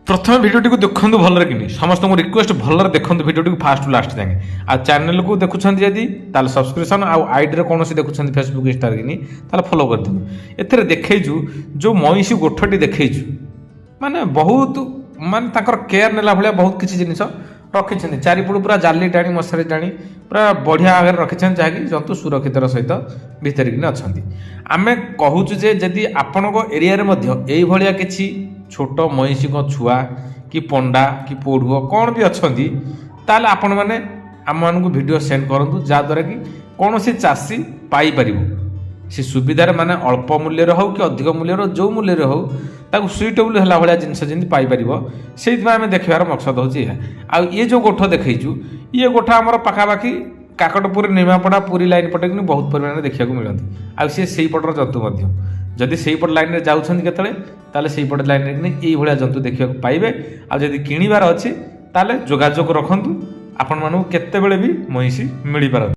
प्रथम भिडियोटी को देखु भलरे कि समस्त रिक्वेस्ट भलरे देखो भिडियोटी फास्ट लास्ट जाए आ चैनल को देखुं जदि सब्सक्रिप्शन आईडी कौन देखुं फेसबुक इंस्टा कि फॉलो कर दिखाँ एथे देखु जो मईसी गोठटी देखु माने बहुत माने केयर नेला भाया बहुत किसी जिन रखी चारिपड़ पूरा जाली टाणी मशारी टाणी पूरा बढ़िया आगे रखी जहाँकि जंतु सुरक्षितर सहित भितर कि अच्छा आम कहूँ जदि आपण एरिया ये किसी छोट मईसी छुआ कि पंडा कि पोढ़ुआ कौन भी अच्छा ताल आपण मैंने आम मान भिडियो सेंड करूँ जहाद्वारा कि कौन सी चाषी पाइपर सी सुविधार माने अल्प मूल्य हो कि अधिक मूल्य जो मूल्य हो ताकू सुइटेबल है भाया जिनस जमी पाइपर से आम देखार मकसद हो ये जो गोठ देखु ये गोठ आम पाखापाखि काकटपुर निमापड़ा पुरी लाइन पटे कि बहुत परिमाण देखा मिलती आ सी पटर जंतु जदि से पट लाइन में जाऊँ केतले से पट लाइन में ये जंतु देखा पाइबे आदि किणवार अच्छी जोगाजोग रखु आपण मानू केते बेले भी मईसी मिल पार।